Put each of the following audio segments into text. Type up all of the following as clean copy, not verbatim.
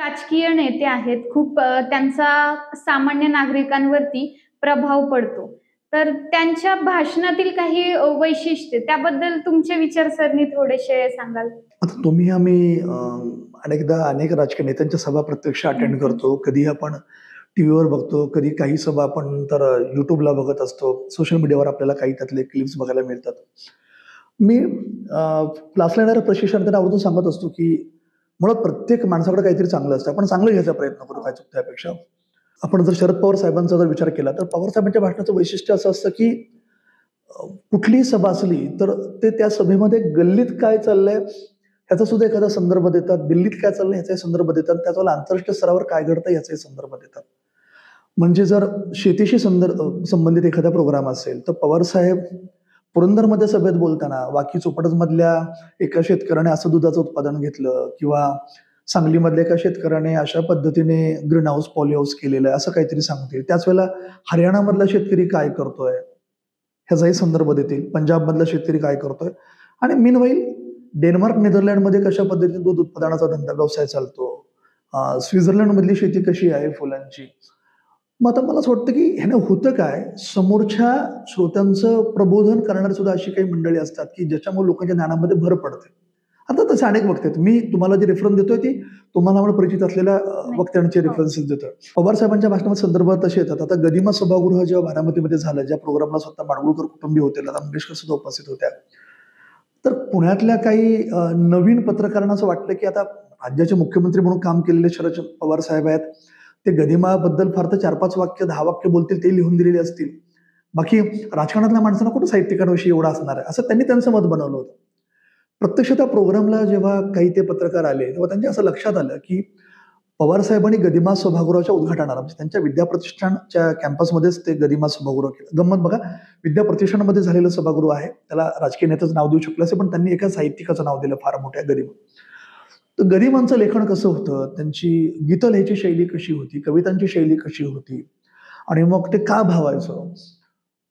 राजकीय नेते आहेत, खूप त्यांचा सामान्य नागरिकांवरती प्रभाव पडतो. तर त्यांच्या भाषणातील काही वैशिष्ट्ये त्याबद्दल तुमचे विचारसरणी थोडेसे सांगाल? आता तुम्ही आम्ही अनेकदा अनेक राजकीय नेत्यांच्या सभा प्रत्यक्ष अटेंड नक्कीच. करतो. कधी आपण टीव्हीवर बघतो, कधी काही सभा आपण तर YouTubeला बघत असतो. सोशल मीडियावर आपल्याला काही त्यातले क्लिप्स बघायला मिळतात. मी क्लासला येणाऱ्या प्रशिक्षणार्थींना आवर्जून सांगत असतो, की मुळात प्रत्येक माणसाकडे काहीतरी चांगलं असतं. आपण चांगलं घ्यायचा प्रयत्न करू, काय चुकतं त्यापेक्षा. आपण जर शरद पवार साहेबांचा जर विचार केला, तर पवार साहेबांच्या भाषणाचं वैशिष्ट्य असं असतं, की कुठलीही सभा असली तर ते त्या सभेमध्ये गल्लीत काय चाललंय ह्याचा सुद्धा एखादा संदर्भ देतात. दिल्लीत काय चाललंय ह्याचाही संदर्भ देतात. त्याचा आंतरराष्ट्रीय स्तरावर काय घडतं याचाही संदर्भ देतात. म्हणजे जर शेतीशी संबंधित एखादा प्रोग्राम असेल तर पवार साहेब पुरंदरमध्ये सभेत बोलताना वाकी चोपडमधल्या एका शेतकऱ्याने असं दुधाचं उत्पादन घेतलं किंवा सांगलीमधल्या एका शेतकऱ्याने अशा पद्धतीने ग्रीन हाऊस पॉली हाऊस केलेलं आहे असं काहीतरी सांगतील. त्याच वेळेला हरियाणामधला शेतकरी काय करतोय ह्याचाही संदर्भ देतील. पंजाबमधला शेतकरी काय करतोय आणि मीनवाईल डेन्मार्क, नेदरलँडमध्ये कशा पद्धतीने दूध उत्पादनाचा धंदा व्यवसाय चालतो. स्वित्झर्लंडमधली शेती कशी आहे फुलांची. मग आता मला असं वाटतं, की ह्याने होतं काय, समोरच्या श्रोत्यांचं प्रबोधन करणारी सुद्धा अशी काही मंडळी असतात, की ज्याच्यामुळे लोकांच्या ज्ञानामध्ये भर पडते. आता तसे अनेक वक्ते आहेत. मी तुम्हाला जे रेफरन्स देतोय ती तुम्हाला मला परिचित असलेल्या वक्त्यांचे हो. रेफरन्सेस देतोय. पवार साहेबांच्या भाषणामध्ये संदर्भ तसे येतात. आता गदिमा सभागृह जेव्हा बारामतीमध्ये झालं, ज्या प्रोग्रामला स्वतः माडगुळकर कुटुंबीय होते, लता मंगेशकर सुद्धा उपस्थित होत्या. तर पुण्यातल्या काही नवीन पत्रकारांना असं वाटलं, की आता राज्याचे मुख्यमंत्री म्हणून काम केलेले शरद पवार साहेब आहेत. ते गदिमाबद्दल फार तर 4-5 वाक्य, 10 वाक्य बोलतील ते लिहून दिलेले असतील. बाकी राजकारणातल्या माणसांना कुठं साहित्यिकांविषयी एवढं असणार आहे, असं त्यांनी त्यांचं मत बनवलं होतं. प्रत्यक्ष त्या प्रोग्रामला जेव्हा काही ते पत्रकार आले, तेव्हा त्यांच्या असं लक्षात आलं, की पवार साहेबांनी गदिमा सभागृहाच्या उद्घाटनाला म्हणजे त्यांच्या विद्याप्रतिष्ठानच्या कॅम्पसमध्येच ते गदिमा सभागृह केलं. गंमत बघा, विद्याप्रतिष्ठानमध्ये झालेलं सभागृह आहे. त्याला राजकीय नेत्याचं नाव देऊ शकलं असेल, पण त्यांनी एका साहित्यिकाचं नाव दिलं फार मोठ्या गदिमा. तर गरिमांचं लेखन कसं होतं, त्यांची गीतं लिहायची शैली कशी होती, कवितांची शैली कशी होती आणि मग ते का भावायचं.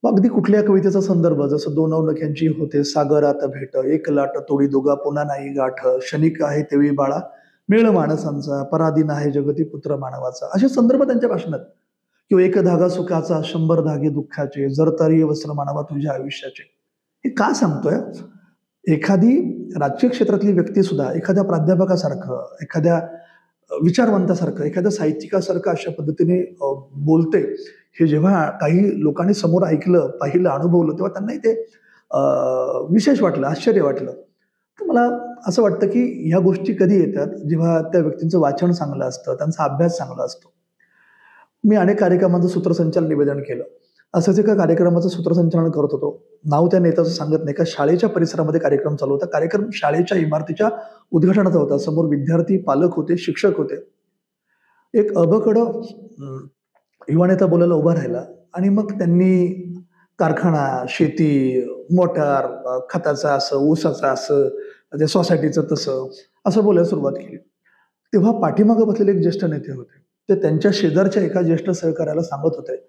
मग अगदी कुठल्या कवितेचा संदर्भ जसं दोन नख्यांची होते सागरात भेट, एक लाट तोडी दोघा पुन्हा नाही गाठ, क्षणिक आहे तेवी बाळा मेळ माणसांचा, पराधीन आहे जगती पुत्र मानवाचा, असे संदर्भ त्यांच्या भाषणात. किंवा एक धागा सुखाचा 100 धागे दुःखाचे, जर तरी वस्त्र मानवा तुझ्या आयुष्याचे. हे का सांगतोय, एखादी राजकीय क्षेत्रातली व्यक्ती सुद्धा एखाद्या प्राध्यापकासारखं, एखाद्या विचारवंतासारखं, एखाद्या साहित्यिकासारखं अशा पद्धतीने बोलते. हे जेव्हा काही लोकांनी समोर ऐकलं, पाहिलं, अनुभवलं, तेव्हा त्यांनाही ते विशेष वाटलं, आश्चर्य वाटलं. तर मला असं वाटतं, की ह्या गोष्टी कधी येतात, जेव्हा त्या व्यक्तींचं वाचन चांगलं असतं, त्यांचा अभ्यास चांगला असतो. मी अनेक कार्यक्रमांचं सूत्रसंचालन निवेदन केलं. असंच एका कार्यक्रमाचं सूत्रसंचालन करत होतो. नाव त्या नेत्याचं सांगत नाही. एका शाळेच्या परिसरामध्ये कार्यक्रम चालू होता. कार्यक्रम शाळेच्या इमारतीच्या उद्घाटनाचा होता. समोर विद्यार्थी, पालक होते, शिक्षक होते. एक अबकडं युवा नेता बोलायला उभा राहिला आणि मग त्यांनी कारखाना, शेती, मोटार, खताचं असं, ऊसाचं असं, त्या सोसायटीचं तसं, असं बोलायला सुरुवात केली. तेव्हा पाठीमागं बसलेले एक ज्येष्ठ नेते होते. ते त्यांच्या शेजारच्या एका ज्येष्ठ सहकार्याला सांगत होते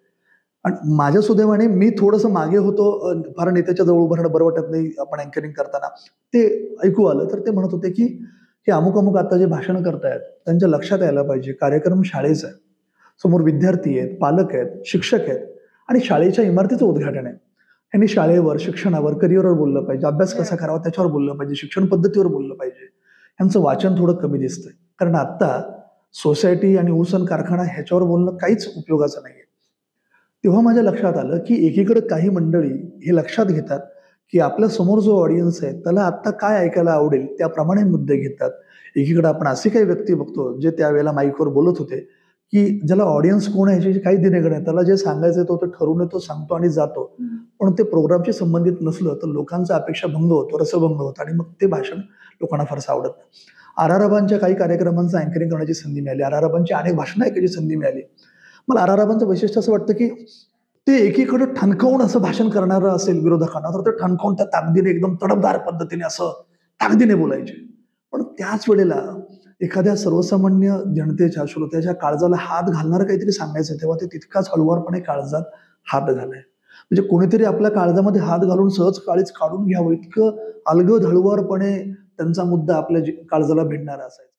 आणि माझ्या सुदैवाने मी थोडंसं मागे होतो. फार नेत्याच्या जवळ उभं राहणं बरं वाटत नाही आपण अँकरिंग करताना. ते ऐकू आलं तर ते म्हणत होते, की हे अमुक-अमुक आता जे भाषण करतायत, त्यांच्या लक्षात यायला पाहिजे कार्यक्रम शाळेचा आहे. समोर विद्यार्थी आहेत, पालक आहेत, शिक्षक आहेत आणि शाळेच्या इमारतीचं उद्घाटन आहे. यांनी शाळेवर, शिक्षणावर, करिअरवर बोललं पाहिजे, अभ्यास कसा करावा त्याच्यावर बोललं पाहिजे, शिक्षण पद्धतीवर बोललं पाहिजे. यांचं वाचन थोडं कमी दिसतंय. कारण आता सोसायटी आणि ऊस आणि कारखाना ह्याच्यावर बोलणं काहीच उपयोगाचं नाहीये. तेव्हा माझ्या लक्षात आलं, की एकीकडे काही मंडळी हे लक्षात घेतात, की आपल्या समोर जो ऑडियन्स आहे त्याला आता काय ऐकायला आवडेल त्याप्रमाणे मुद्दे घेतात. एकीकडे आपण असे काही व्यक्ती बघतो जे त्यावेळेला माईकवर बोलत होते, की ज्याला ऑडियन्स कोण आहे ह्याची काही देणं नाही. त्याला जे सांगायचं तो ठरवून येतो, सांगतो आणि जातो. पण ते प्रोग्रामशी संबंधित नसलं तर लोकांचा अपेक्षा भंग होतो, रसभंग होतो आणि मग ते भाषण लोकांना फारसं आवडत नाही. आर.आर.आबांच्या काही कार्यक्रमांचं अँकरिंग करण्याची संधी मिळाली. आर.आर.आबांची अनेक भाषणं ऐकायची संधी मिळाली. मला आर.आर.आबांचं वैशिष्ट्य असं वाटतं, की ते एकीकडे ठणकावून असं भाषण करणारं असेल विरोधकांना, तर ते ठणकावून त्या ताकदीने एकदम तडफदार पद्धतीने असं ताकदीने बोलायचे. पण त्याच वेळेला एखाद्या सर्वसामान्य जनतेच्या, श्रोत्याच्या काळजाला हात घालणारं काहीतरी सांगायचं, तेव्हा ते तितकाच हळुवारपणे काळजात हात घालाय. म्हणजे कोणीतरी आपल्या काळजामध्ये हात घालून सहज काळीज काढून घ्यावं इतकं अलगद हळुवारपणे त्यांचा मुद्दा आपल्या काळजाला भिडणारा असायचा.